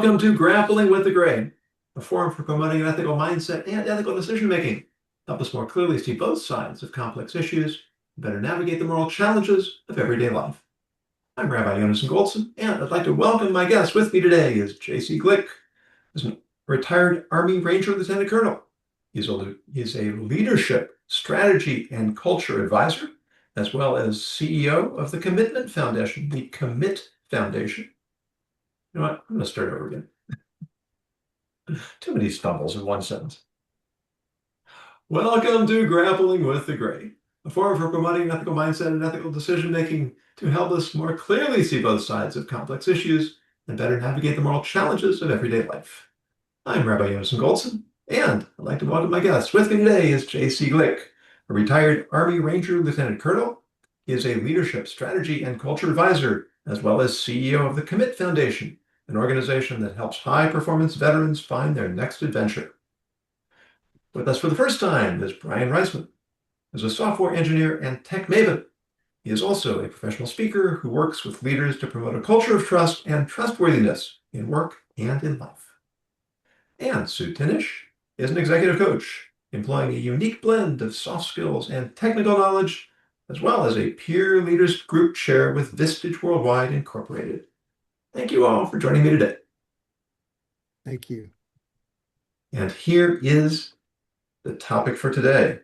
Welcome to Grappling with the Gray, a forum for promoting an ethical mindset and ethical decision-making. Help us more clearly see both sides of complex issues and better navigate the moral challenges of everyday life. I'm Rabbi Yonason Goldson, and I'd like to welcome my guest. With me today is JC Glick, who's a retired Army Ranger Lieutenant Colonel. He's a leadership, strategy, and culture advisor, as well as CEO of the Commitment Foundation, the Commit Foundation. You know what? I'm going to start over again. Too many stumbles in one sentence. Welcome to Grappling with the Gray, a forum for promoting an ethical mindset and ethical decision-making to help us more clearly see both sides of complex issues and better navigate the moral challenges of everyday life. I'm Rabbi Yonason Goldson, and I'd like to welcome my guest. With me today is JC Glick, a retired Army Ranger Lieutenant Colonel. He is a leadership, strategy, and culture advisor, as well as CEO of the Commit Foundation, an organization that helps high-performance veterans find their next adventure. With us for the first time is Brian Reisman. As a software engineer and tech maven, he is also a professional speaker who works with leaders to promote a culture of trust and trustworthiness in work and in life. And Sue Tinnish is an executive coach, employing a unique blend of soft skills and technical knowledge, as well as a peer leaders group chair with Vistage Worldwide Incorporated. Thank you all for joining me today. Thank you. And here is the topic for today.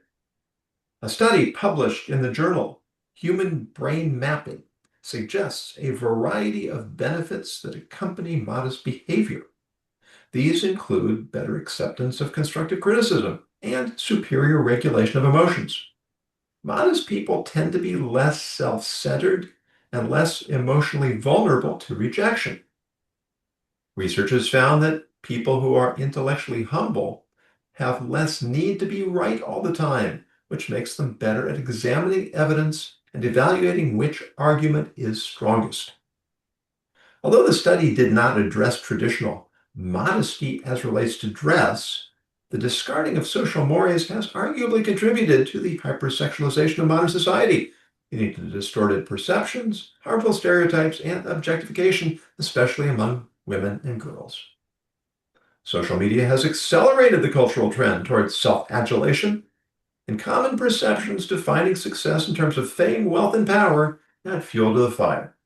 A study published in the journal Human Brain Mapping suggests a variety of benefits that accompany modest behavior. These include better acceptance of constructive criticism and superior regulation of emotions. Modest people tend to be less self-centered and less emotionally vulnerable to rejection. Research has found that people who are intellectually humble have less need to be right all the time, which makes them better at examining evidence and evaluating which argument is strongest. Although the study did not address traditional modesty as relates to dress, the discarding of social mores has arguably contributed to the hypersexualization of modern society, leading to distorted perceptions, harmful stereotypes, and objectification, especially among women and girls. Social media has accelerated the cultural trend towards self-adulation, and common perceptions defining success in terms of fame, wealth, and power add fuel to the fire.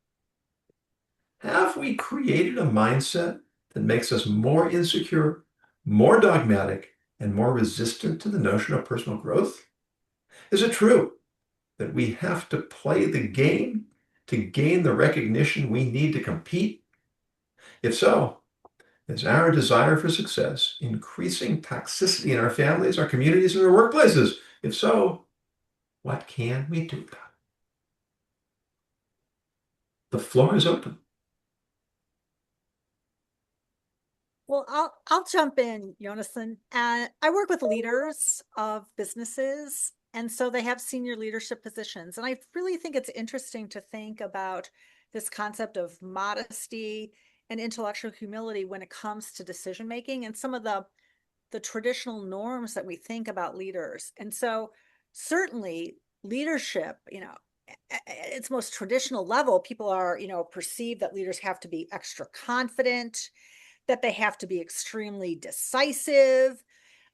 Have we created a mindset that makes us more insecure, more dogmatic, and more resistant to the notion of personal growth? Is it true that we have to play the game to gain the recognition we need to compete? If so, is our desire for success increasing toxicity in our families, our communities, and our workplaces? If so, what can we do about it? The floor is open. Well, I'll jump in, Yonason. I work with leaders of businesses, and so they have senior leadership positions. And I really think it's interesting to think about this concept of modesty and intellectual humility when it comes to decision making and some of the traditional norms that we think about leaders. And so certainly leadership, at its most traditional level, people are, perceive that leaders have to be extra confident, that they have to be extremely decisive,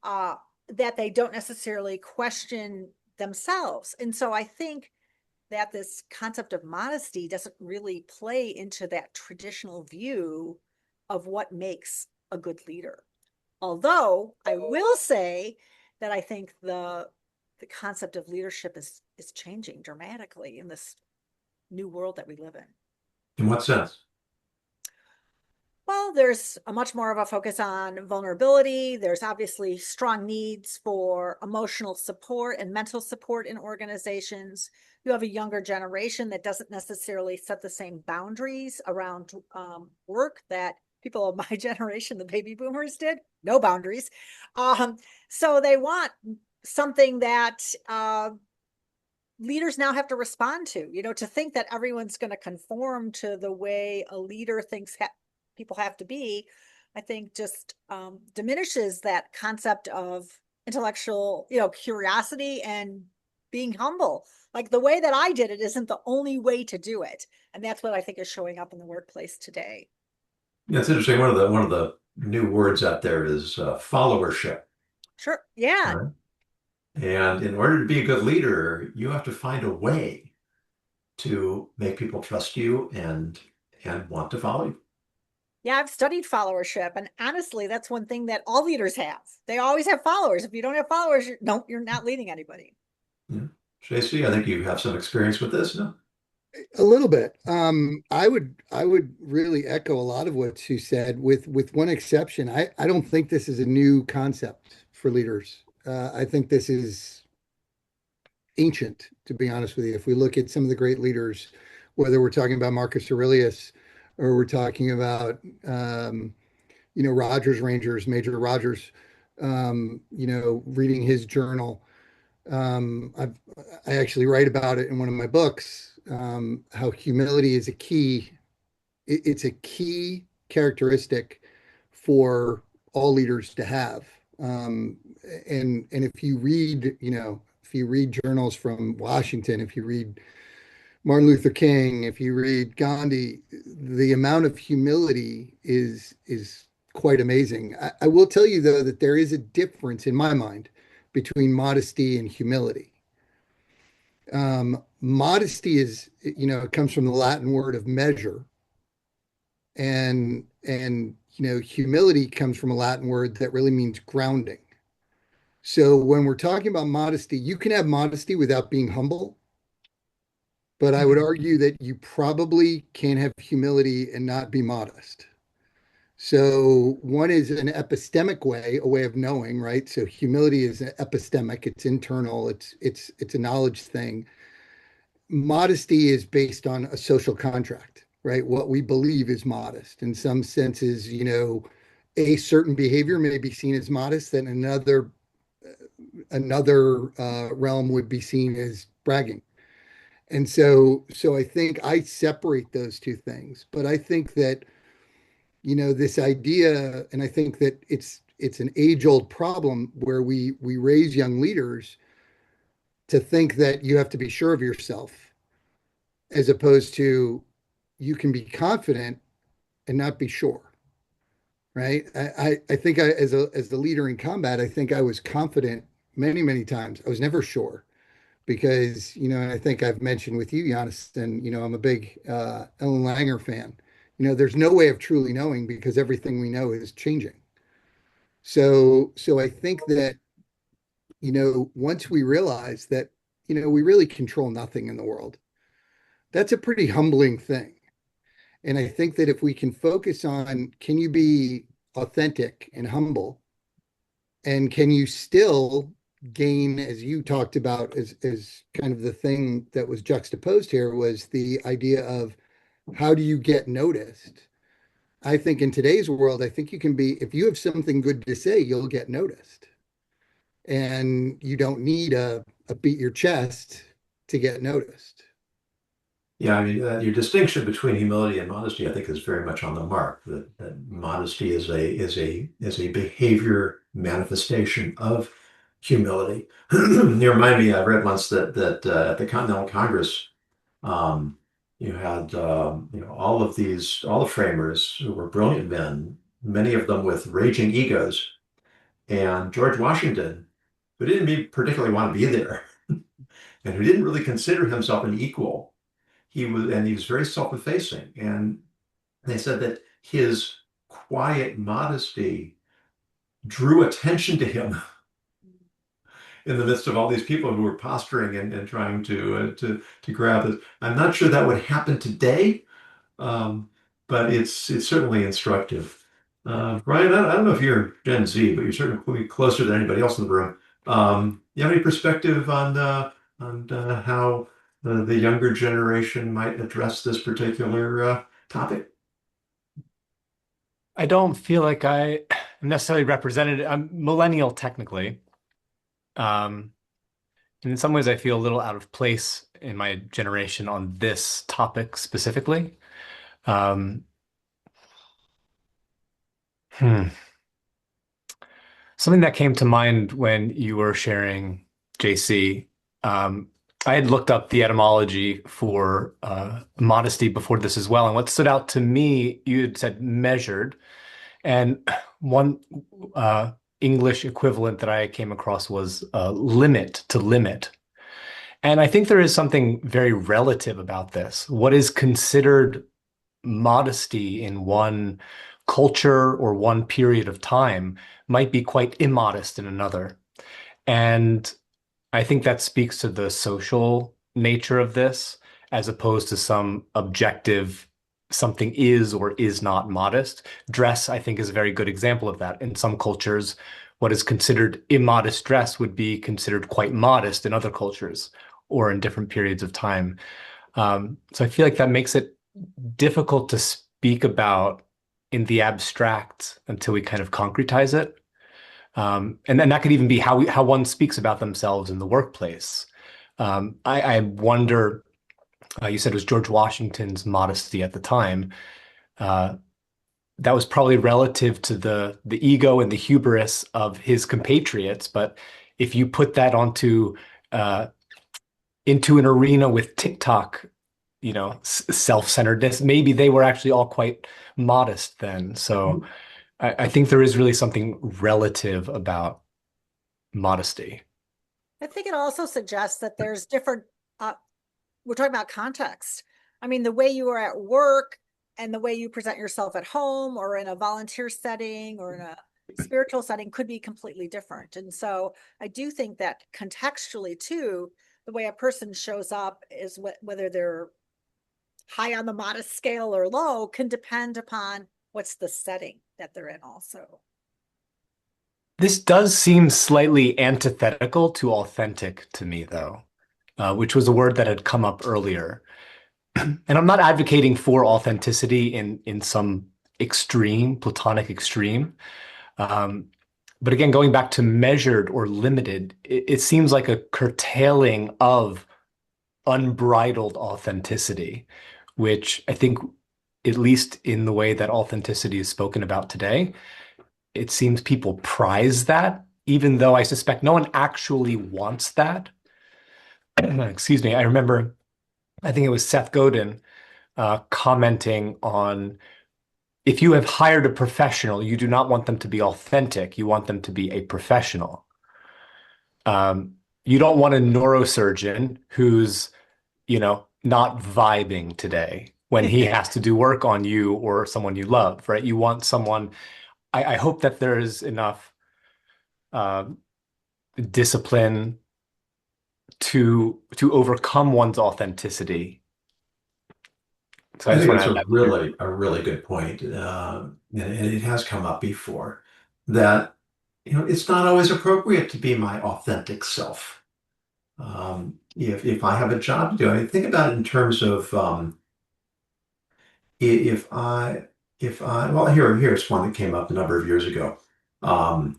that they don't necessarily question themselves. And so I think that this concept of modesty doesn't really play into that traditional view of what makes a good leader. Although I will say that I think the concept of leadership is changing dramatically in this new world that we live in. In what sense? Well, there's a much more of a focus on vulnerability. There's obviously strong needs for emotional support and mental support in organizations. You have a younger generation that doesn't necessarily set the same boundaries around work that people of my generation, the baby boomers, did. No boundaries. So they want something that leaders now have to respond to, to think that everyone's going to conform to the way a leader thinks people have to be, I think just diminishes that concept of intellectual, curiosity and being humble. Like the way that I did it isn't the only way to do it. And that's what I think is showing up in the workplace today. Yeah, it's interesting. One of the new words out there is followership. Sure. Yeah. Right? And in order to be a good leader, you have to find a way to make people trust you and want to follow you. Yeah, I've studied followership, and honestly, that's one thing that all leaders have. They always have followers. If you don't have followers, you're not leading anybody. Yeah. JC, I think you have some experience with this, no? A little bit. I would really echo a lot of what Sue said, with one exception. I don't think this is a new concept for leaders. I think this is ancient, to be honest with you. If we look at some of the great leaders, whether we're talking about Marcus Aurelius or we're talking about Rogers Rangers, Major Rogers, reading his journal. I actually write about it in one of my books, how humility is a key. It's a key characteristic for all leaders to have. And if you read journals from Washington, if you read Martin Luther King, if you read Gandhi, the amount of humility is quite amazing. I will tell you though that there is a difference in my mind between modesty and humility. Modesty it comes from the Latin word of measure, and humility comes from a Latin word that really means grounding. So when we're talking about modesty, you can have modesty without being humble, but I would argue that you probably can have humility and not be modest. So one is an epistemic way, a way of knowing, right? So humility is epistemic, it's internal, it's a knowledge thing. Modesty is based on a social contract, right? What we believe is modest. In some senses, a certain behavior may be seen as modest, then another realm would be seen as bragging. And so I think I separate those two things. But I think that, this idea, and I think that it's an age-old problem where we raise young leaders to think that you have to be sure of yourself, as opposed to you can be confident and not be sure, right? I think as the leader in combat, I think I was confident many, many times. I was never sure because, and I think I've mentioned with you, Giannis, and, I'm a big Ellen Langer fan. There's no way of truly knowing because everything we know is changing. So I think that, once we realize that, we really control nothing in the world, that's a pretty humbling thing. And I think that if we can focus on, can you be authentic and humble? And can you still gain, as you talked about, as kind of the thing that was juxtaposed here was the idea of how do you get noticed? I think in today's world, I think you can be, if you have something good to say, you'll get noticed. And you don't need a beat your chest to get noticed. Yeah, I mean, your distinction between humility and modesty, I think, is very much on the mark. That modesty is a behavior manifestation of humility. You remind me, I read once that at the Continental Congress, um, you had all the framers who were brilliant men, many of them with raging egos, and George Washington, who particularly want to be there, and who didn't really consider himself an equal. He was very self-effacing, and they said that his quiet modesty drew attention to him in the midst of all these people who were posturing and trying to grab it. I'm not sure that would happen today, um, but it's certainly instructive. Brian, I don't know if you're Gen Z, but you're certainly closer than anybody else in the room. You have any perspective on how the younger generation might address this particular topic? I don't feel like I am necessarily represented. I'm millennial technically. Um, and in some ways, I feel a little out of place in my generation on this topic specifically. Um, hmm. Something that came to mind when you were sharing, JC, um, I had looked up the etymology for modesty before this as well. And what stood out to me, you had said measured. And one English equivalent that I came across was limit, to limit. And I think there is something very relative about this. What is considered modesty in one culture or one period of time might be quite immodest in another. And I think that speaks to the social nature of this, as opposed to some objective, something is or is not modest. Dress, I think, is a very good example of that. In some cultures, what is considered immodest dress would be considered quite modest in other cultures or in different periods of time. So I feel like that makes it difficult to speak about in the abstract until we kind of concretize it. And then that could even be how one speaks about themselves in the workplace. I wonder, you said it was George Washington's modesty at the time. That was probably relative to the ego and the hubris of his compatriots. But if you put that into an arena with TikTok, self-centeredness, maybe they were actually all quite modest then. So I think there is really something relative about modesty. I think it also suggests that there's different, we're talking about context. I mean, the way you are at work and the way you present yourself at home or in a volunteer setting or in a spiritual setting could be completely different. And so I do think that contextually too, the way a person shows up is whether they're high on the modest scale or low can depend upon what's the setting that they're in also. This does seem slightly antithetical to authentic to me, though, which was a word that had come up earlier. And I'm not advocating for authenticity in some extreme, platonic extreme. But again, going back to measured or limited, it seems like a curtailing of unbridled authenticity, which I think, at least in the way that authenticity is spoken about today, it seems people prize that, even though I suspect no one actually wants that. Excuse me. I remember, I think it was Seth Godin commenting on, if you have hired a professional, you do not want them to be authentic. You want them to be a professional. You don't want a neurosurgeon who's, not vibing today when he has to do work on you or someone you love, right? You want someone, I hope that there is enough discipline to overcome one's authenticity. So I think want that's to a add that. really good point, and it has come up before that it's not always appropriate to be my authentic self. If I have a job to do, I mean, think about it in terms of if I well here's one that came up a number of years ago. A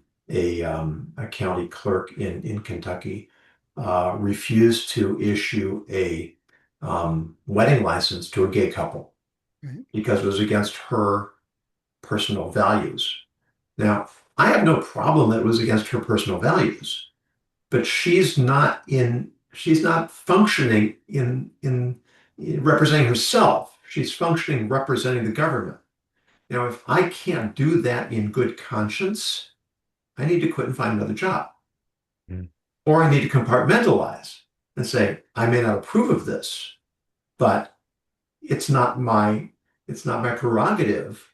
county clerk in Kentucky refused to issue a wedding license to a gay couple Right. because it was against her personal values. Now, I have no problem that it was against her personal values, but she's not functioning in representing herself. She's functioning representing the government. Now, if I can't do that in good conscience, I need to quit and find another job. Mm. Or I need to compartmentalize and say, I may not approve of this, but it's not my prerogative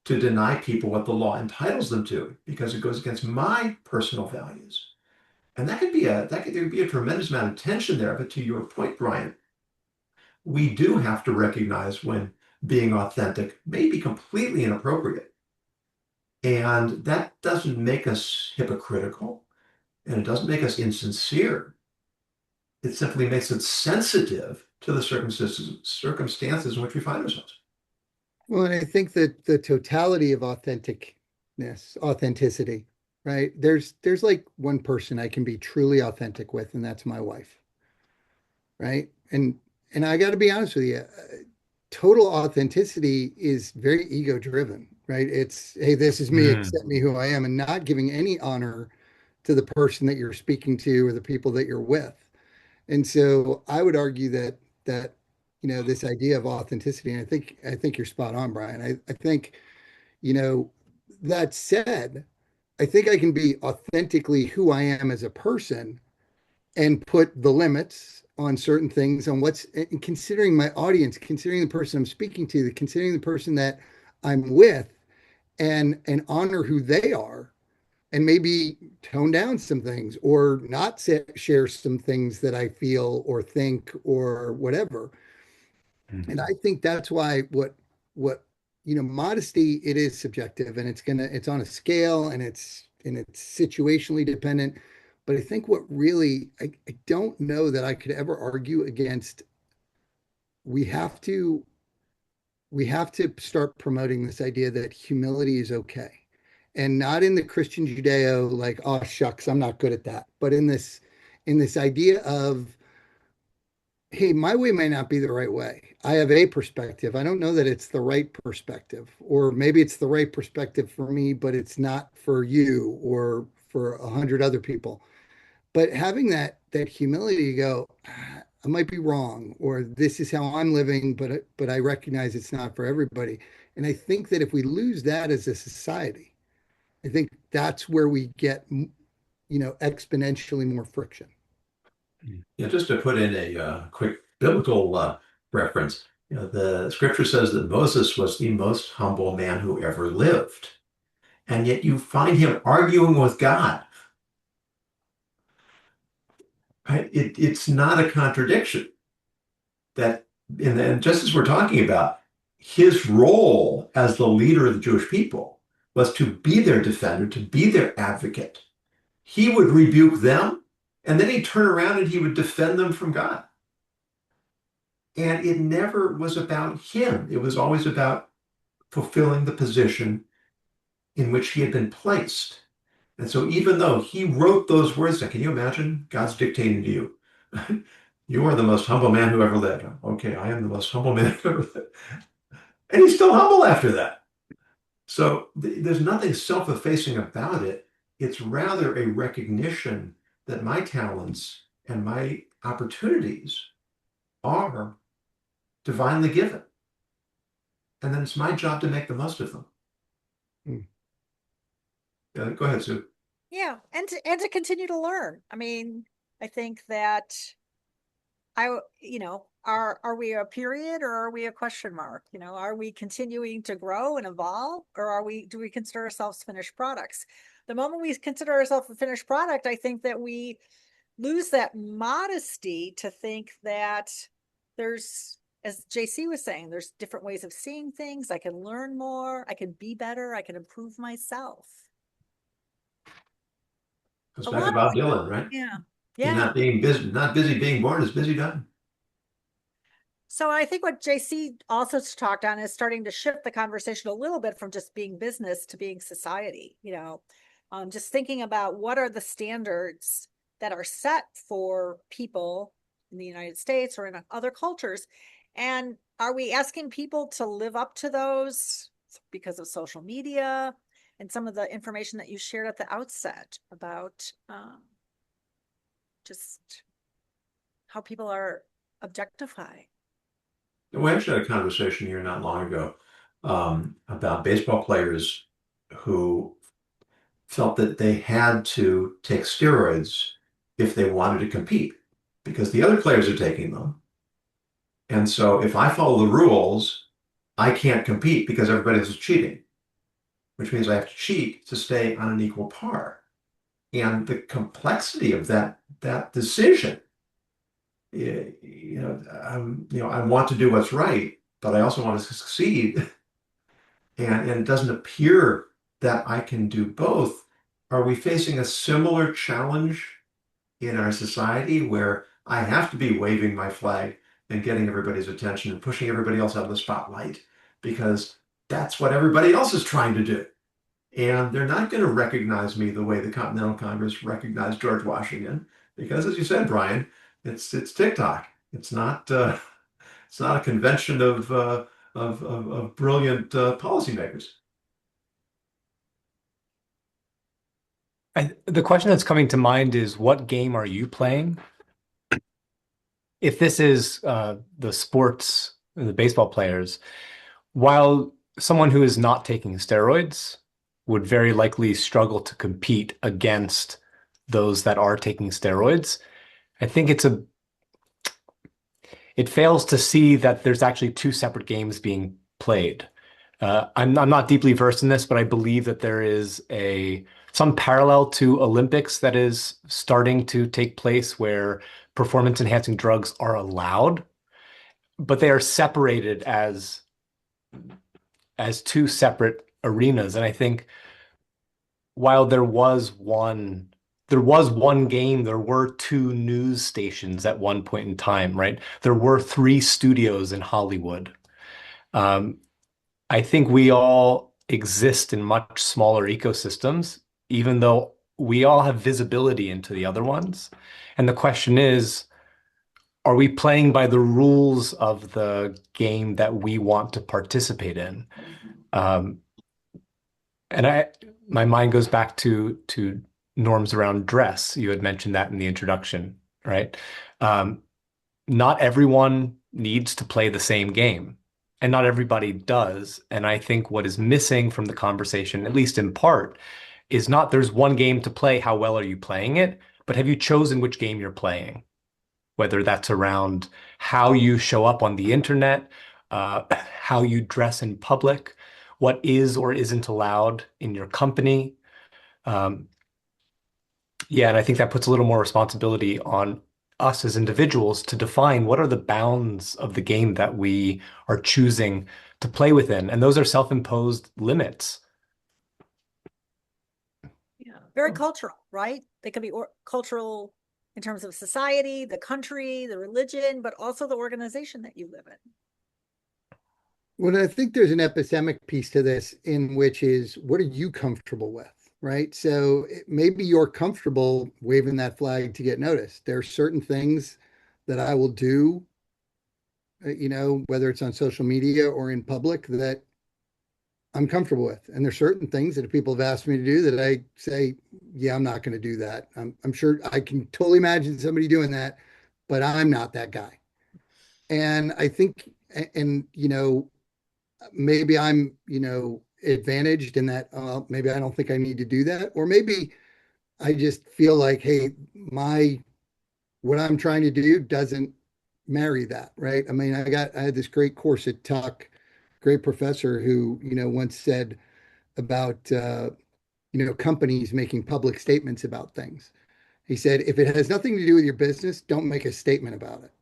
to deny people what the law entitles them to because it goes against my personal values. And there could be a tremendous amount of tension there. But to your point, Brian, we do have to recognize when being authentic may be completely inappropriate. And that doesn't make us hypocritical and it doesn't make us insincere. It simply makes it sensitive to the circumstances in which we find ourselves. Well, and I think that the totality of authenticity, right? There's like one person I can be truly authentic with, and that's my wife, right? And I got to be honest with you, total authenticity is very ego driven, right? It's, hey, this is me, accept me who I am, and not giving any honor to the person that you're speaking to or the people that you're with. And so I would argue that this idea of authenticity, and I think you're spot on, Brian. I think, you know, that said, I think I can be authentically who I am as a person and put the limits on certain things on what's and considering my audience, considering the person I'm speaking to, considering the person that I'm with, and honor who they are, and maybe tone down some things or not share some things that I feel or think or whatever. And I think that's why what modesty, it is subjective, and it's on a scale, and it's situationally dependent. But I think what really I don't know that I could ever argue against. We have to we have to start promoting this idea that humility is okay. And not in the Christian Judeo, like, oh shucks, I'm not good at that, but in this idea of, hey, my way may not be the right way. I have a perspective. I don't know that it's the right perspective, or maybe it's the right perspective for me, but it's not for you or for 100 other people. But having that humility to go, "Ah, I might be wrong, or this is how I'm living, but I recognize it's not for everybody." And I think that if we lose that as a society, I think that's where we get exponentially more friction. Yeah, just to put in a quick biblical reference, the scripture says that Moses was the most humble man who ever lived, and yet you find him arguing with God. Right? It's not a contradiction. That, and just as we're talking about, his role as the leader of the Jewish people was to be their defender, to be their advocate. He would rebuke them, and then he'd turn around and he would defend them from God. And it never was about him. It was always about fulfilling the position in which he had been placed. And so even though he wrote those words, can you imagine God's dictating to you? You are the most humble man who ever lived. Okay, I am the most humble man who ever lived. And he's still humble after that. So there's nothing self-effacing about it. It's rather a recognition that my talents and my opportunities are divinely given. And then it's my job to make the most of them. Mm. Go ahead, Sue. Yeah, and to continue to learn. I mean, I think that are we a period or are we a question mark? Are we continuing to grow and evolve, or do we consider ourselves finished products? The moment we consider ourselves a finished product, I think that we lose that modesty to think that there's, as JC was saying, there's different ways of seeing things. I can learn more, I can be better, I can improve myself. Goes A back to lot Bob of, Dylan, right? yeah. He's Yeah. not busy being born, is busy done. So I think what JC also talked on is starting to shift the conversation a little bit from just being business to being society, just thinking about what are the standards that are set for people in the United States or in other cultures. And are we asking people to live up to those because of social media and some of the information that you shared at the outset about just how people are objectified? We actually had a conversation here not long ago about baseball players who felt that they had to take steroids if they wanted to compete because the other players are taking them. And so if I follow the rules, I can't compete because everybody else is cheating, which means I have to cheat to stay on an equal par. And the complexity of that decision, I want to do what's right, but I also want to succeed. And it doesn't appear that I can do both. Are we facing a similar challenge in our society where I have to be waving my flag and getting everybody's attention and pushing everybody else out of the spotlight because that's what everybody else is trying to do? And they're not going to recognize me the way the Continental Congress recognized George Washington, because, as you said, Brian, it's TikTok. It's not a convention of brilliant policymakers. The question that's coming to mind is, what game are you playing? if this is the sports, the baseball players, while someone who is not taking steroids would very likely struggle to compete against those that are taking steroids, I think it fails to see that there's actually two separate games being played. I'm not deeply versed in this, but I believe that there is some parallel to Olympics that is starting to take place where performance enhancing drugs are allowed, but they are separated as two separate arenas. And I think while there was one game, there were two news stations at one point in time, right? There were three studios in Hollywood. Um, I think we all exist in much smaller ecosystems, even though we all have visibility into the other ones. And the question is, are we playing by the rules of the game that we want to participate in? Um, and my mind goes back to norms around dress. You had mentioned that in the introduction, right? Um, Not everyone needs to play the same game, and not everybody does. And I think what is missing from the conversation, at least in part, is not there's one game to play, how well are you playing it, but have you chosen which game you're playing? Whether that's around how you show up on the internet, how you dress in public, what is or isn't allowed in your company. Um, yeah, and I think that puts a little more responsibility on us as individuals to define what are the bounds of the game that we are choosing to play within. And those are self-imposed limits. Yeah, very cultural, right? They can be cultural in terms of society, the country, the religion, but also the organization that you live in. Well, I think there's an epistemic piece to this in which is what are you comfortable with, right? So maybe you're comfortable waving that flag to get noticed. There are certain things that I will do, whether it's on social media or in public that I'm comfortable with. And there's certain things that if people have asked me to do that I say, yeah, I'm not going to do that. I'm sure I can totally imagine somebody doing that, but I'm not that guy. And I think, and maybe I'm, advantaged in that maybe I don't think I need to do that. Or maybe I just feel like, hey, what I'm trying to do doesn't marry that, right? I mean, I had this great course at Tuck, great professor who, once said about, companies making public statements about things. He said, if it has nothing to do with your business, don't make a statement about it.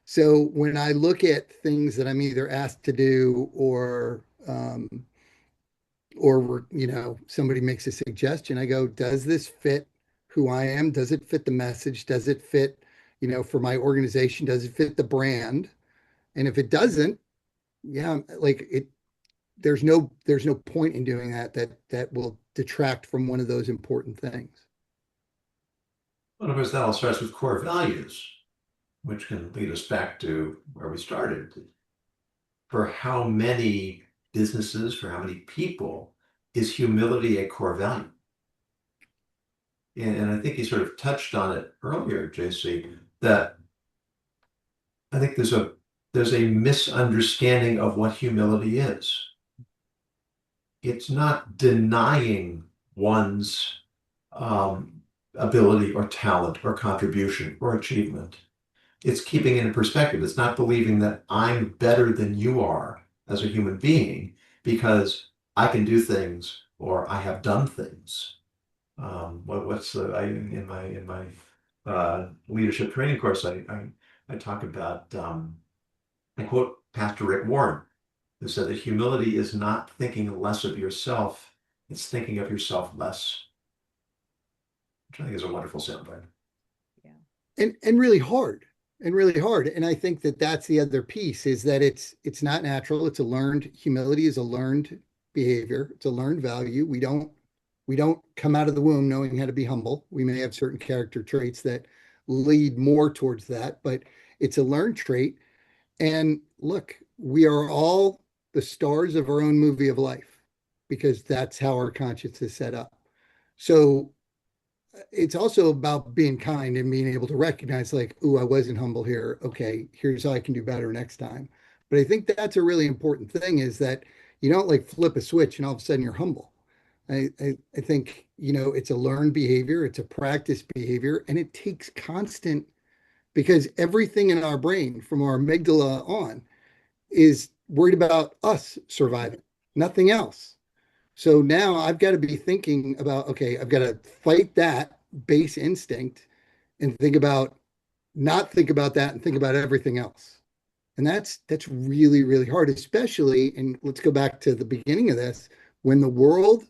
So when I look at things that I'm either asked to do or somebody makes a suggestion, I go, does this fit who I am? Does it fit the message? Does it fit, for my organization? Does it fit the brand? And if it doesn't, yeah, like there's no point in doing that will detract from one of those important things. Well, of course, that all starts with core values, which can lead us back to where we started. For how many businesses, for how many people, is humility a core value? And I think you sort of touched on it earlier, JC, that I think there's a misunderstanding of what humility is. It's not denying one's ability or talent or contribution or achievement. It's keeping it in perspective. It's not believing that I'm better than you are as a human being because I can do things or I have done things. In my leadership training course, I talk about I quote Pastor Rick Warren, who said that humility is not thinking less of yourself, it's thinking of yourself less, which I think is a wonderful soundbite. Yeah. And really hard. And I think that that's the other piece is that it's not natural. It's a learned humility is a learned behavior. It's a learned value. We don't come out of the womb knowing how to be humble. We may have certain character traits that lead more towards that, but it's a learned trait. And look, we are all the stars of our own movie of life because that's how our conscience is set up. So it's also about being kind and being able to recognize, like, "Ooh, I wasn't humble here. Okay, here's how I can do better next time." But I think that's a really important thing, is that you don't like flip a switch and all of a sudden you're humble. I think, it's a learned behavior, it's a practice behavior, and it takes constant, because everything in our brain from our amygdala on is worried about us surviving, nothing else. So now I've got to be thinking about, okay, I've got to fight that base instinct and not think about that and think about everything else. And that's really, really hard, especially, and let's go back to the beginning of this, when the world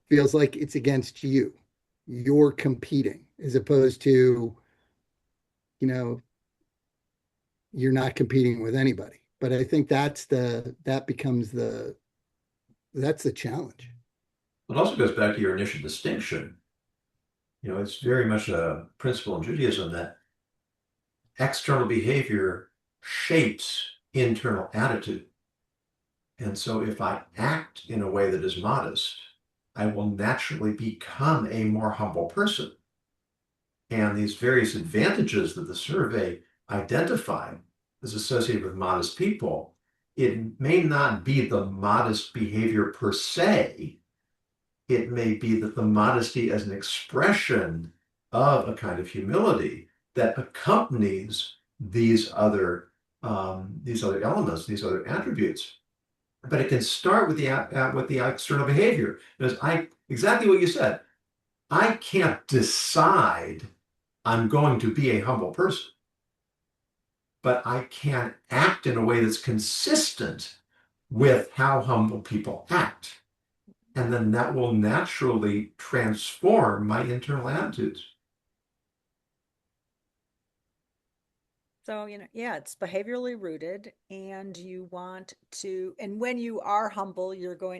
feels like it's against you. You're competing, as opposed to, you know, you're not competing with anybody. But I think that's the challenge. It also goes back to your initial distinction. It's very much a principle in Judaism that external behavior shapes internal attitude. And so if I act in a way that is modest, I will naturally become a more humble person. And these various advantages that the survey identified as associated with modest people, it may not be the modest behavior per se. It may be that the modesty as an expression of a kind of humility that accompanies these other elements, these other attributes. But it can start with the external behavior. Because exactly what you said. I can't decide I'm going to be a humble person, but I can act in a way that's consistent with how humble people act. And then that will naturally transform my internal attitudes. So, yeah, it's behaviorally rooted, and and when you are humble,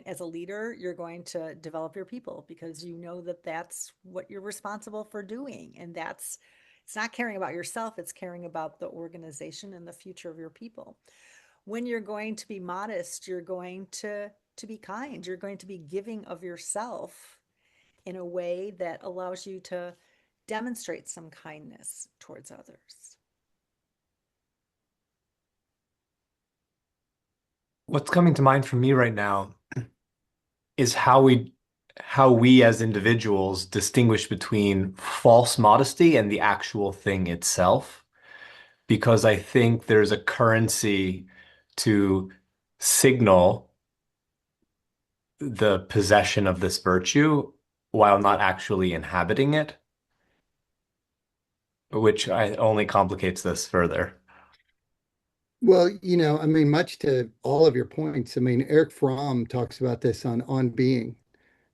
as a leader, you're going to develop your people, because you know that that's what you're responsible for doing. And it's not caring about yourself, it's caring about the organization and the future of your people. When you're going to be modest, you're going to be kind, you're going to be giving of yourself in a way that allows you to demonstrate some kindness towards others. What's coming to mind for me right now is how we as individuals distinguish between false modesty and the actual thing itself. Because I think there's a currency to signal the possession of this virtue while not actually inhabiting it, which only complicates this further. Well, I mean, much to all of your points, I mean, Eric Fromm talks about this on being,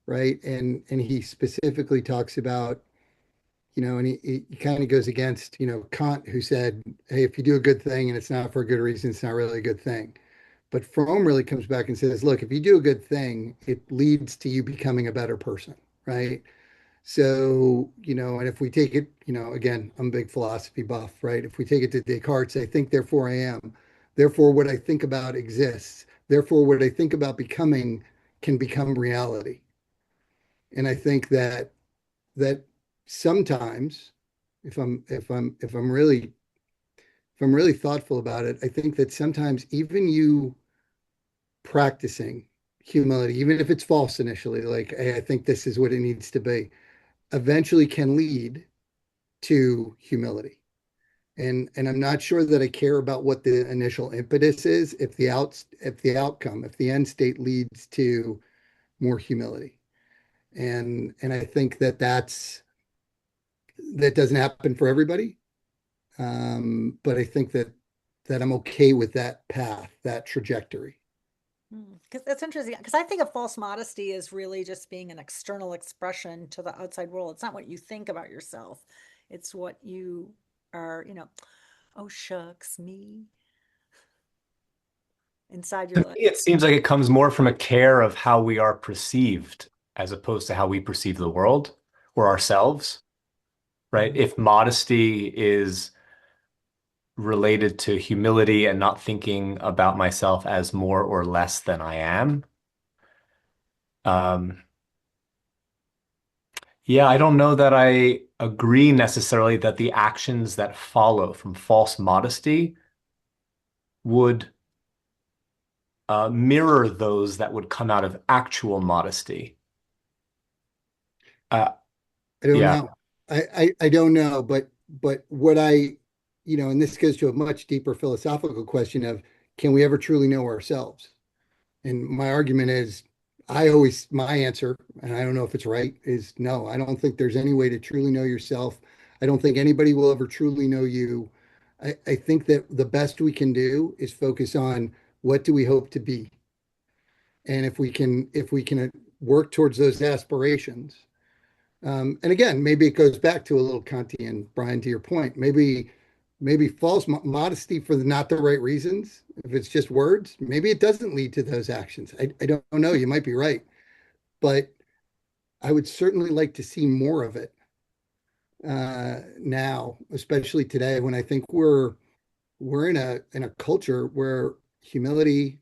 right? And he specifically talks about, and he kind of goes against, Kant, who said, hey, if you do a good thing and it's not for a good reason, it's not really a good thing. But Fromm really comes back and says, look, if you do a good thing, it leads to you becoming a better person, right? So, and if we take it, again, I'm a big philosophy buff, right? If we take it to Descartes, I think, therefore I am. Therefore, what I think about exists. Therefore, what I think about becoming can become reality. And I think that sometimes, if I'm really thoughtful about it, I think that sometimes even you practicing humility, even if it's false initially, like, hey, I think this is what it needs to be, eventually can lead to humility. And I'm not sure that I care about what the initial impetus is, if the outcome, if the end state leads to more humility. And I think that doesn't happen for everybody. But I think that I'm okay with that path, that trajectory. Because that's interesting. Because I think of false modesty as really just being an external expression to the outside world. It's not what you think about yourself. It's what you are, oh shucks, me. Inside To you're me, like, it seems like it comes more from a care of how we are perceived as opposed to how we perceive the world or ourselves, right? If modesty is related to humility and not thinking about myself as more or less than I am, um, Yeah, I don't know that I agree necessarily that the actions that follow from false modesty would mirror those that would come out of actual modesty. Uh, I don't yeah. know. I don't know, but what I, and this goes to a much deeper philosophical question of can we ever truly know ourselves? And my argument is my answer, and I don't know if it's right, is no. I don't think there's any way to truly know yourself. I don't think anybody will ever truly know you. I think that the best we can do is focus on what do we hope to be. And if we can work towards those aspirations, and again, maybe it goes back to a little Kantian, Brian, to your point. Maybe false modesty for not the right reasons. If it's just words, maybe it doesn't lead to those actions. I don't know. You might be right, but I would certainly like to see more of it now, especially today when I think we're in a culture where humility.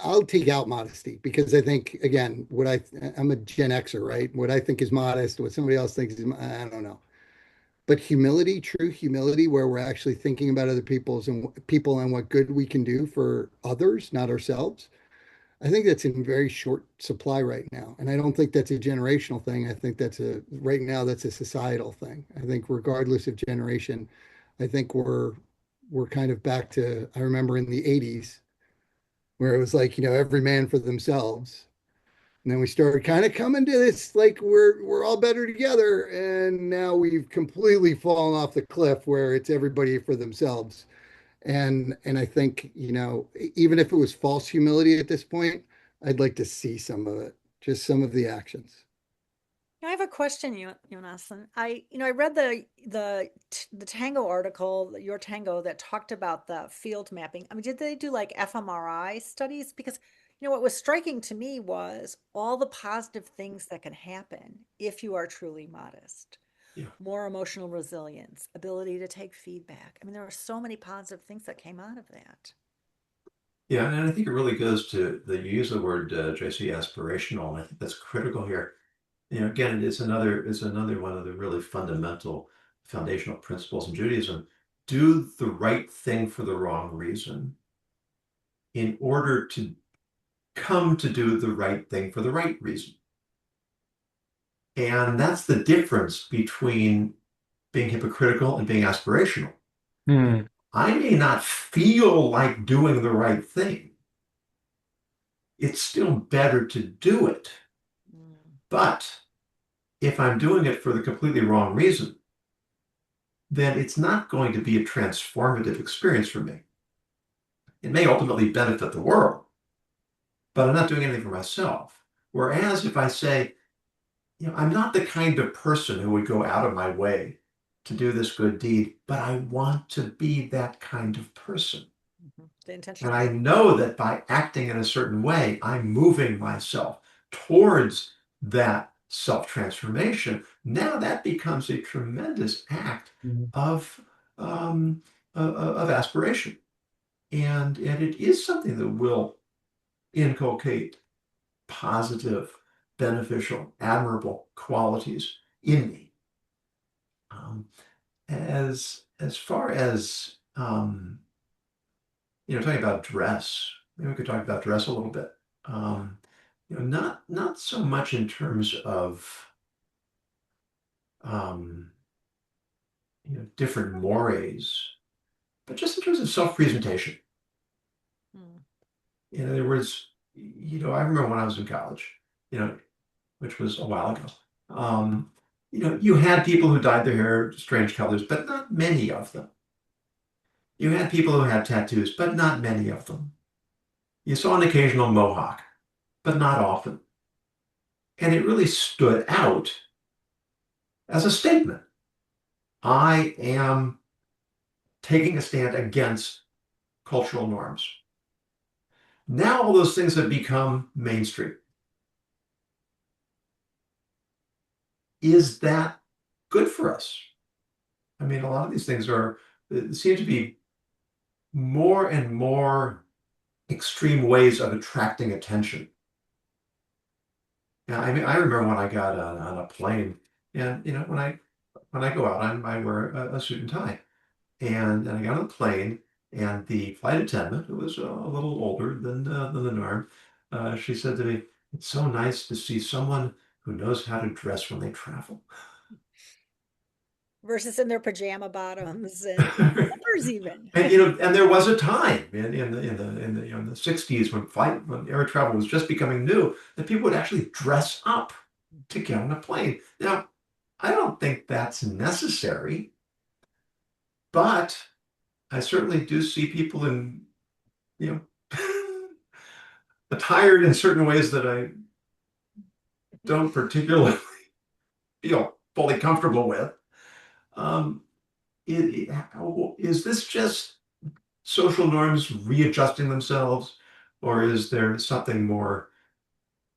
I'll take out modesty because I think again, I'm a Gen Xer, right? What I think is modest, what somebody else thinks is, I don't know. But humility, true humility, where we're actually thinking about other people and what good we can do for others, not ourselves. I think that's in very short supply right now. And I don't think that's a generational thing. I think right now that's a societal thing. I think regardless of generation, I think we're kind of back to, I remember in the 80s where it was like, every man for themselves. And then we started kind of coming to this like we're all better together. And now we've completely fallen off the cliff where it's everybody for themselves. And I think, even if it was false humility at this point, I'd like to see some of it, just some of the actions. I have a question, Jonas. I read the Tango article, your Tango, that talked about the field mapping. I mean, did they do like fMRI studies? Because, what was striking to me was all the positive things that can happen if you are truly modest. Yeah. More emotional resilience, ability to take feedback. I mean, there are so many positive things that came out of that. Yeah, and I think it really goes to you use the word JC aspirational, and I think that's critical here. Again, it's another one of the really fundamental foundational principles in Judaism. Do the right thing for the wrong reason in order to come to do the right thing for the right reason. And that's the difference between being hypocritical and being aspirational. Hmm. I may not feel like doing the right thing. It's still better to do it. But if I'm doing it for the completely wrong reason, then it's not going to be a transformative experience for me. It may ultimately benefit the world, but I'm not doing anything for myself. Whereas if I say, I'm not the kind of person who would go out of my way to do this good deed, but I want to be that kind of person. The intention. And I know that by acting in a certain way, I'm moving myself towards that self-transformation. Now that becomes a tremendous act of aspiration, and it is something that will inculcate positive, beneficial, admirable qualities in me. As far as talking about dress, maybe we could talk about dress a little bit. Not so much in terms of um, different mores, but just in terms of self-presentation. In other words, I remember when I was in college, which was a while ago. You had people who dyed their hair strange colors, but not many of them. You had people who had tattoos, but not many of them. You saw an occasional mohawk, but not often. And it really stood out as a statement. I am taking a stand against cultural norms. Now all those things have become mainstream. Is that good for us? I mean, a lot of these things seem to be more and more extreme ways of attracting attention. Yeah, I mean, I remember when I got on a plane, and when I go out, I wear a suit and tie, and I got on the plane, and the flight attendant, who was a little older than the norm, she said to me, "It's so nice to see someone who knows how to dress when they travel." Versus in their pajama bottoms and slippers even. And and there was a time in the 60s when air travel was just becoming new that people would actually dress up to get on a plane. Now, I don't think that's necessary, but I certainly do see people in, you know, attired in certain ways that I don't particularly feel fully comfortable with. Um, is this just social norms readjusting themselves, or is there something more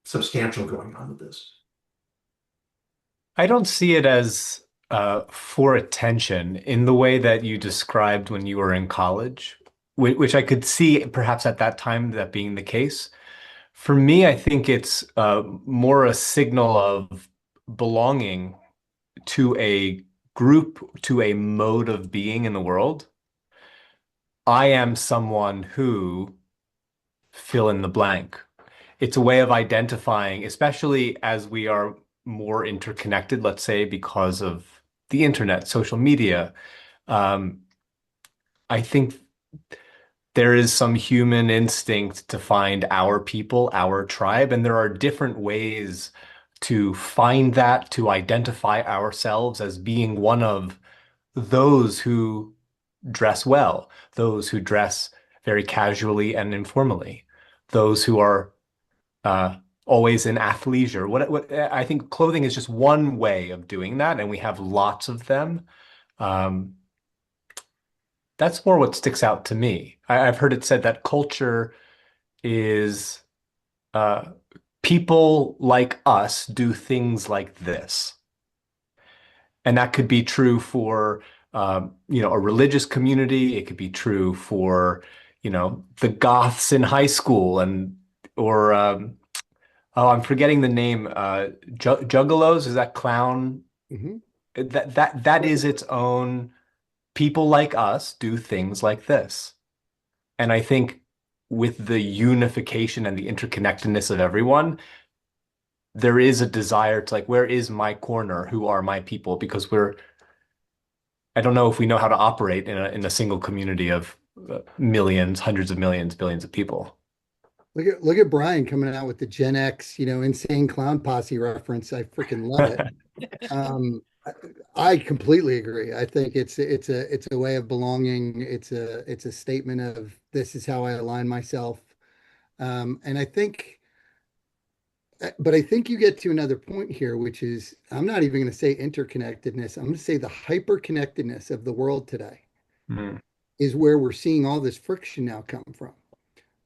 substantial going on with this? I don't see it as for attention in the way that you described when you were in college, which I could see perhaps at that time that being the case. For me, I think it's more a signal of belonging to a group, to a mode of being in the world. I am someone who fill in the blank. It's a way of identifying, especially as we are more interconnected, let's say, because of the internet, social media. Um, I think there is some human instinct to find our people, our tribe, and there are different ways to find that, to identify ourselves as being one of those who dress well, those who dress very casually and informally, those who are uh, always in athleisure. What I think clothing is just one way of doing that, and we have lots of them. Um, that's more what sticks out to me. I've heard it said that culture is uh, people like us do things like this. And that could be true for a religious community. It could be true for, the goths in high school or oh, I'm forgetting the name. Juggalos, is that clown? Mhm. That is its own. People like us do things like this. And I think with the unification and the interconnectedness of everyone, there is a desire to like, where is my corner? Who are my people? Because I don't know if we know how to operate in a single community of millions, hundreds of millions, billions of people. Look at Brian coming out with the Gen X, insane clown posse reference. I freaking love it. I completely agree. I think it's a way of belonging. It's a statement of this is how I align myself. And but I think you get to another point here, which is I'm not even going to say interconnectedness. I'm going to say the hyperconnectedness of the world today Mm. is where we're seeing all this friction now come from.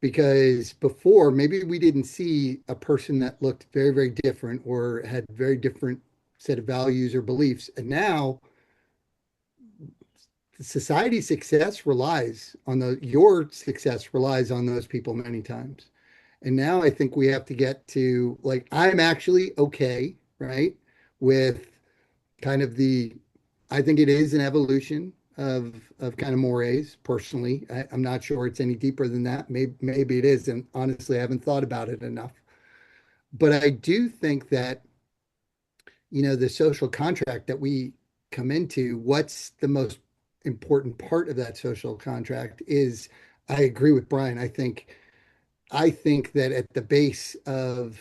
Because before, maybe we didn't see a person that looked very, very different or had very different set of values or beliefs. And now society's success relies on your success relies on those people many times. And now I think we have to get to like, I'm actually okay, right, with kind of I think it is an evolution of kind of mores personally. I'm not sure it's any deeper than that. Maybe it is. And honestly, I haven't thought about it enough. But I do think that, the social contract that we come into, what's the most important part of that social contract is I agree with Brian. I think that at the base of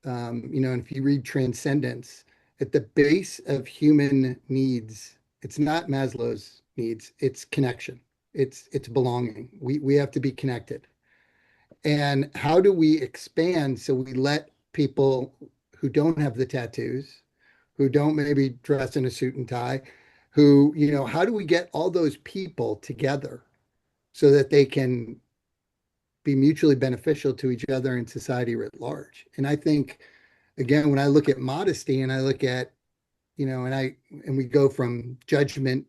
and if you read Transcendence, at the base of human needs, it's not Maslow's needs, it's connection. It's belonging. We have to be connected. And how do we expand so we let people who don't have the tattoos, who don't maybe dress in a suit and tie, how do we get all those people together so that they can be mutually beneficial to each other and society writ large? And I think, again, when I look at modesty and I look at, and we go from judgment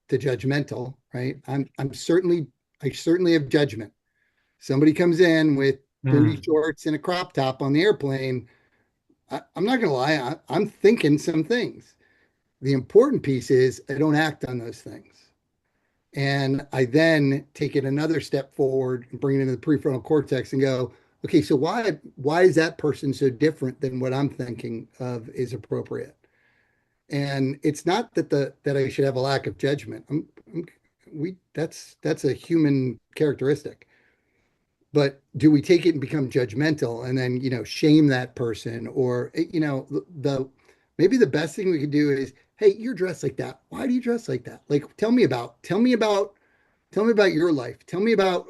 to judgmental, right? I certainly have judgment. Somebody comes in with booty Mm. shorts and a crop top on the airplane, I'm not going to lie. I'm thinking some things. The important piece is I don't act on those things. And I then take it another step forward and bring it into the prefrontal cortex and go, okay, so why is that person so different than what I'm thinking of is appropriate? And it's not that I should have a lack of judgment. That's a human characteristic. But do we take it and become judgmental and then, shame that person? Or, maybe the best thing we could do is, hey, you're dressed like that. Why do you dress like that? Like, tell me about your life. Tell me about,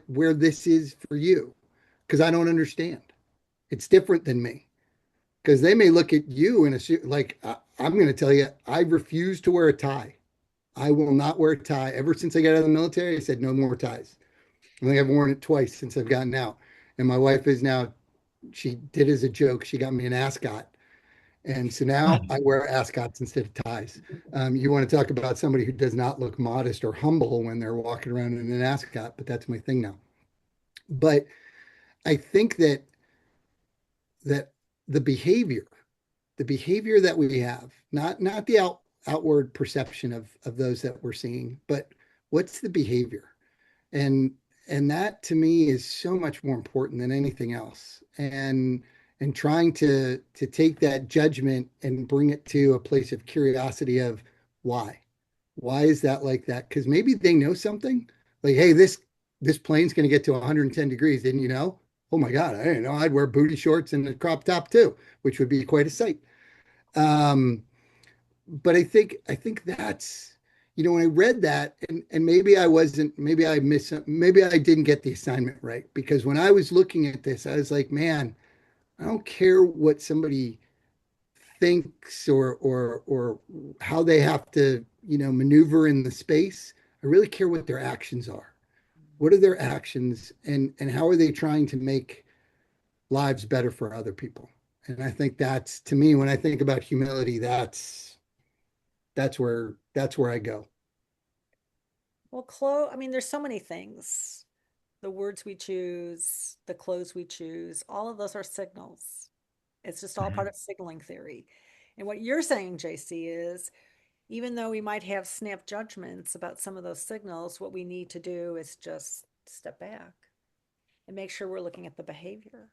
where this is for you. Because I don't understand. It's different than me. Because they may look at you and assume, like, I'm going to tell you, I refuse to wear a tie. I will not wear a tie. Ever since I got out of the military, I said no more ties. I think I've worn it twice since I've gotten out. And my wife is now, she did as a joke, she got me an ascot. And so now I wear ascots instead of ties. You want to talk about somebody who does not look modest or humble when they're walking around in an ascot, but that's my thing now. But I think that the behavior, that we have, not the outward perception of those that we're seeing, but what's the behavior? And that to me is so much more important than anything else. And trying to take that judgment and bring it to a place of curiosity of why. Why is that like that? Because maybe they know something. Like, hey, this plane's going to get to 110 degrees. Didn't you know? Oh my God, I didn't know. I'd wear booty shorts and a crop top too, which would be quite a sight. But I think that's, when I read that, and maybe I wasn't, maybe I didn't get the assignment right, because when I was looking at this, I was like, man, I don't care what somebody thinks or how they have to, maneuver in the space. I really care what their actions are. What are their actions, and how are they trying to make lives better for other people? And I think that's, to me, when I think about humility, that's where I go. Well, I mean, there's so many things. The words we choose, the clothes we choose, all of those are signals. It's just all part of signaling theory. And what you're saying, JC, is even though we might have snap judgments about some of those signals, what we need to do is just step back and make sure we're looking at the behavior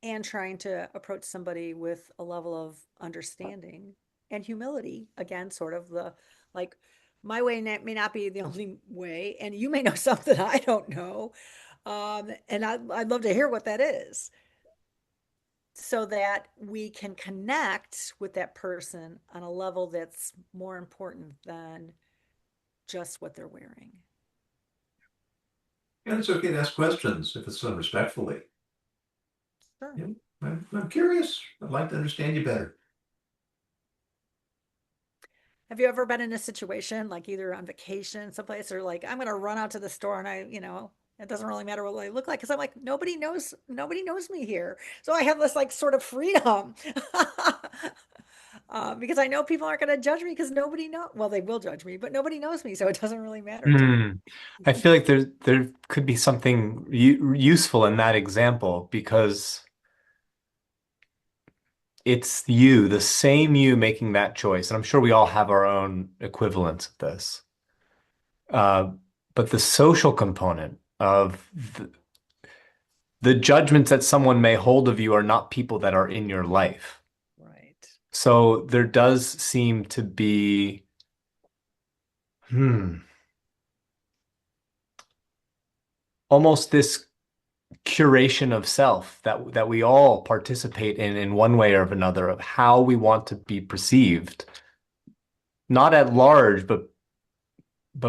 and trying to approach somebody with a level of understanding and humility. Again, sort of the like, my way may not be the only way, and you may know something I don't know. And I'd love to hear what that is so that we can connect with that person on a level that's more important than just what they're wearing. And it's okay to ask questions if it's done respectfully. Sure. Yeah, I'm curious. I'd like to understand you better. Have you ever been in a situation like either on vacation someplace or like, I'm going to run out to the store and it doesn't really matter what I look like because I'm like, nobody knows me here. So I have this like sort of freedom because I know people aren't going to judge me because well, they will judge me, but nobody knows me. So it doesn't really matter to me. I feel like there could be something useful in that example because it's the same you making that choice. And I'm sure we all have our own equivalents of this. But the social component of the judgments that someone may hold of you are not people that are in your life. Right. So there does seem to be, almost this curation of self that we all participate in one way or another of how we want to be perceived, not at large, but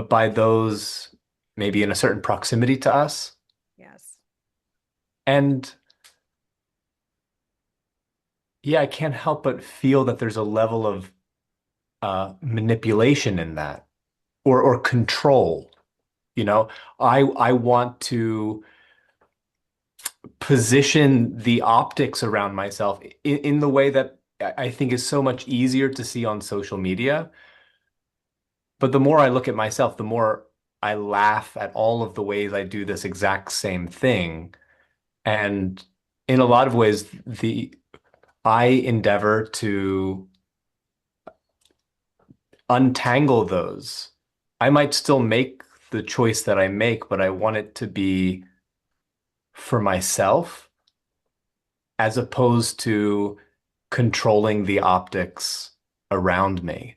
by those maybe in a certain proximity to us. Yes. And yeah, I can't help but feel that there's a level of manipulation in that or control. I want to position the optics around myself in the way that I think is so much easier to see on social media. But the more I look at myself, the more I laugh at all of the ways I do this exact same thing. And in a lot of ways, I endeavor to untangle those. I might still make the choice that I make, but I want it to be for myself as opposed to controlling the optics around me.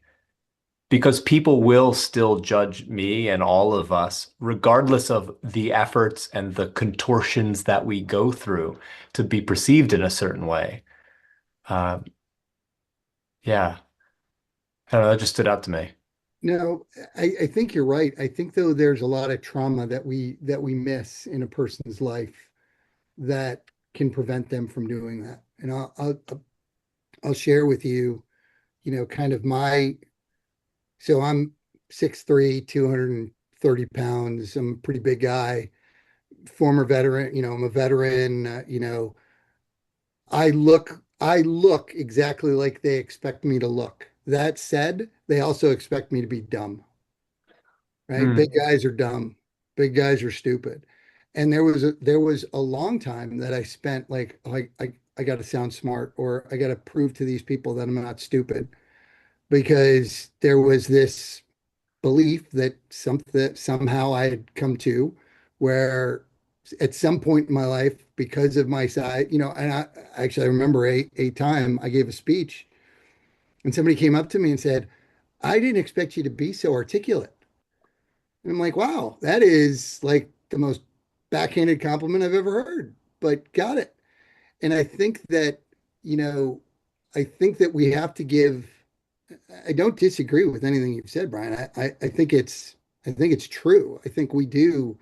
Because people will still judge me and all of us, regardless of the efforts and the contortions that we go through to be perceived in a certain way. Uh, yeah, I don't know, that just stood out to me. No, I think you're right. I think though there's a lot of trauma that we miss in a person's life that can prevent them from doing that. And I'll share with you, kind of so I'm 6'3", 230 pounds. I'm a pretty big guy, former veteran, I'm a veteran, I look exactly like they expect me to look. That said, they also expect me to be dumb, right? Big Hmm. guys are dumb. Big guys are stupid. And there was a long time that I spent I got to sound smart, or I got to prove to these people that I'm not stupid, because there was this belief that somehow I had come to, where at some point in my life, because of my size, and I remember a time I gave a speech and somebody came up to me and said, "I didn't expect you to be so articulate." And I'm like, wow, that is like the most backhanded compliment I've ever heard, but got it. And you know, I think that we have to give, I don't disagree with anything you've said, Brian. I think it's true. I think we do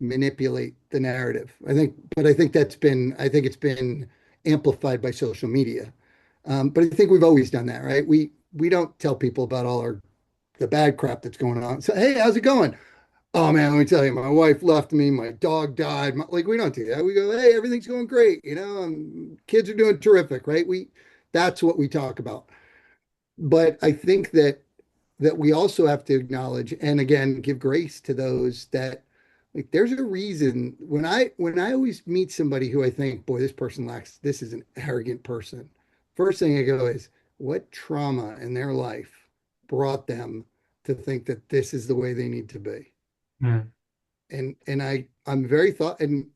manipulate the narrative. But I think it's been amplified by social media. But I think we've always done that, right? We don't tell people about the bad crap that's going on. So, hey, how's it going? Oh man, let me tell you, my wife left me, my dog died. Like, we don't do that. We go, hey, everything's going great. Kids are doing terrific, right? That's what we talk about. But I think that we also have to acknowledge, and again, give grace to those that, like, there's a reason when I always meet somebody who I think, boy, this is an arrogant person. First thing I go is, what trauma in their life brought them to think that this is the way they need to be? Hmm. I'm very thought, and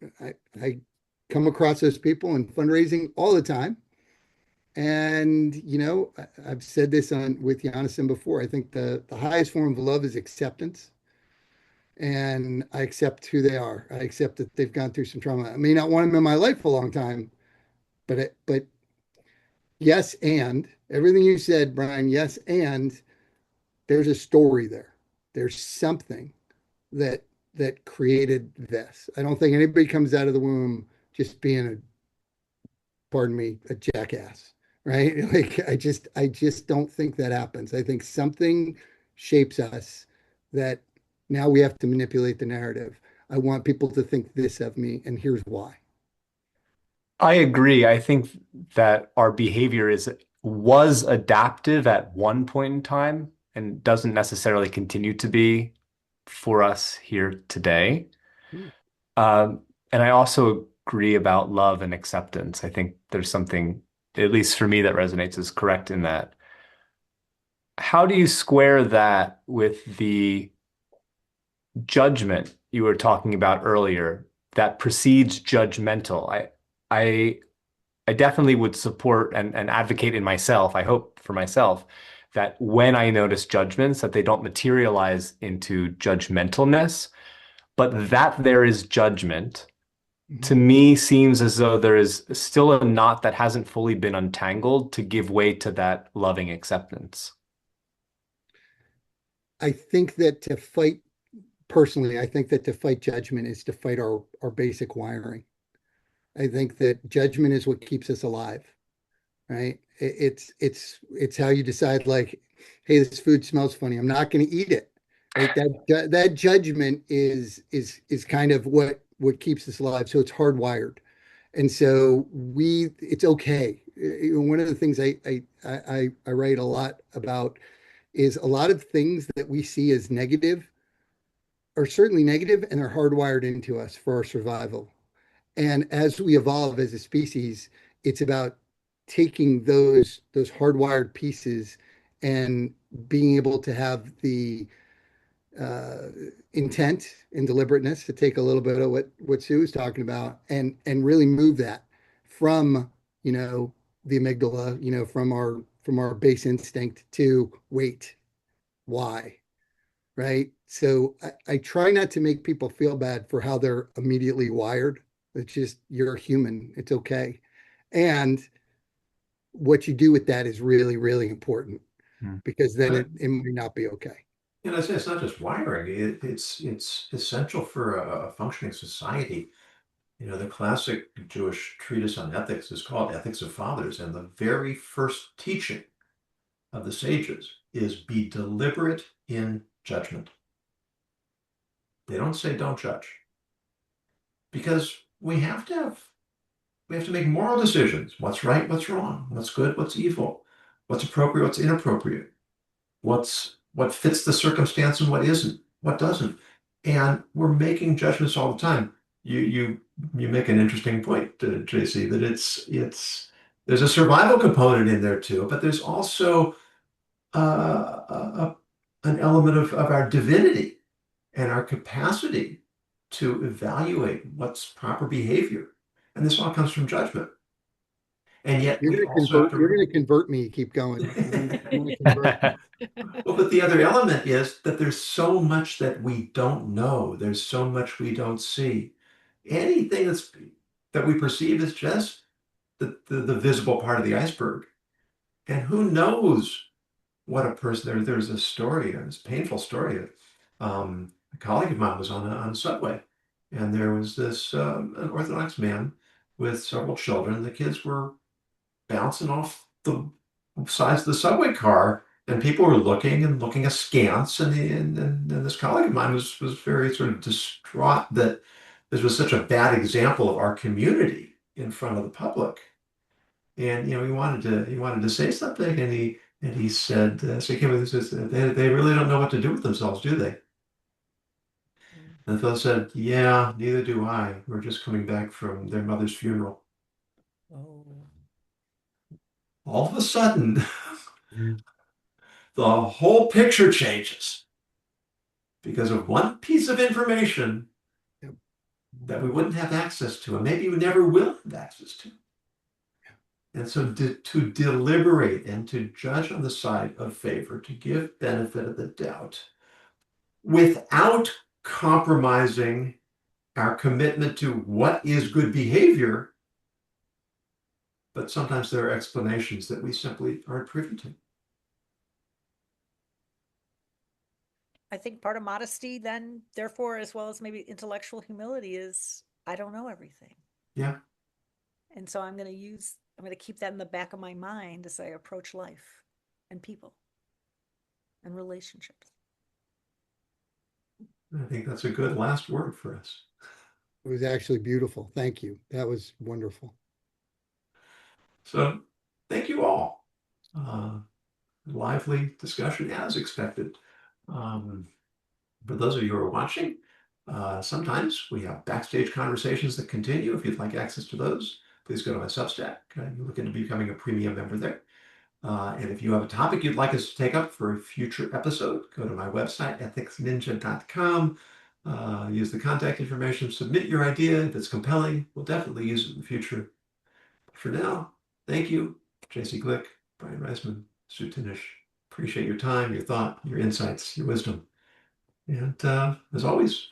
I come across those people in fundraising all the time. And I've said this on with Jonathan before. I think the highest form of love is acceptance, and I accept who they are. I accept that they've gone through some trauma. I may not want them in my life for a long time, but yes, and everything you said, Brian. Yes, and there's a story there. There's something that that created this. I don't think anybody comes out of the womb just being pardon me, a jackass, right? Like, I just don't think that happens. I think something shapes us that now we have to manipulate the narrative. I want people to think this of me, and here's why. I agree. I think that our behavior is was adaptive at one point in time and doesn't necessarily continue to be for us here today. Hmm. And I also agree about love and acceptance. I think there's something, at least for me, that resonates as correct in that. How do you square that with the judgment you were talking about earlier that precedes judgmental? I I definitely would support and advocate in myself, I hope for myself, that when I notice judgments, that they don't materialize into judgmentalness, but that there is judgment, Mhm. to me seems as though there is still a knot that hasn't fully been untangled to give way to that loving acceptance. I think that to fight, personally, I think that to fight judgment is to fight our basic wiring. I think that judgment is what keeps us alive, right? It's how you decide, like, hey, this food smells funny. I'm not going to eat it, right? That judgment is kind of what keeps us alive. So it's hardwired, and so it's okay. One of the things I write a lot about is a lot of things that we see as negative are certainly negative, and they're hardwired into us for our survival. And as we evolve as a species, it's about taking those hardwired pieces and being able to have the uh, intent and deliberateness, to take a little bit of what Sue was talking about, and really move that from, the amygdala, from our base instinct to wait, why, right? So I try not to make people feel bad for how they're immediately wired. It's just, you're a human. It's okay. And what you do with that is really, really important, because then it may not be okay. I say it's not just wiring, it's essential for a functioning society. The classic Jewish treatise on ethics is called Ethics of Fathers, and the very first teaching of the sages is be deliberate in judgment. They don't say don't judge, because we have to make moral decisions. What's right, what's wrong, what's good, what's evil, what's appropriate, what's inappropriate, what fits the circumstance and what isn't, what doesn't. And we're making judgments all the time. You make an interesting point, JC, that there's a survival component in there too, but there's also an element of our divinity and our capacity to evaluate what's proper behavior. And this all comes from judgment. And yet You're we going to also have convert. You're going to convert me. Keep going. Well, but the other element is that there's so much that we don't know. There's so much we don't see. Anything that we perceive is just the visible part of the iceberg. And who knows what a person, there's a story, this painful story. A colleague of mine was on a subway, and there was this an Orthodox man with several children. The kids were bouncing off the sides of the subway car, and people were looking askance. And this colleague of mine was very sort of distraught that this was such a bad example of our community in front of the public. And he wanted to say something, and he said, so he came with this, they really don't know what to do with themselves, do they? And the fellow said, yeah, neither do I. We're just coming back from their mother's funeral. Oh. All of a sudden, the whole picture changes because of one piece of information that we wouldn't have access to, and maybe we never will have access to. And so to deliberate and to judge on the side of favor, to give benefit of the doubt, without compromising our commitment to what is good behavior, but sometimes there are explanations that we simply aren't privy to. I think part of modesty then, therefore, as well as maybe intellectual humility, is I don't know everything. Yeah. And so I'm going to keep that in the back of my mind as I approach life and people and relationships. I think that's a good last word for us. It was actually beautiful. Thank you. That was wonderful. So thank you all. Lively discussion as expected. For those of you who are watching, sometimes we have backstage conversations that continue. If you'd like access to those, please go to my Substack. You look into becoming a premium member there. And if you have a topic you'd like us to take up for a future episode, go to my website, ethicsninja.com. Use the contact information, submit your idea. If it's compelling, we'll definitely use it in the future. But for now, thank you, JC Glick, Brian Reisman, Sue Tinnish. Appreciate your time, your thought, your insights, your wisdom. And as always,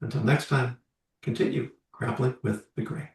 until next time, continue grappling with the gray.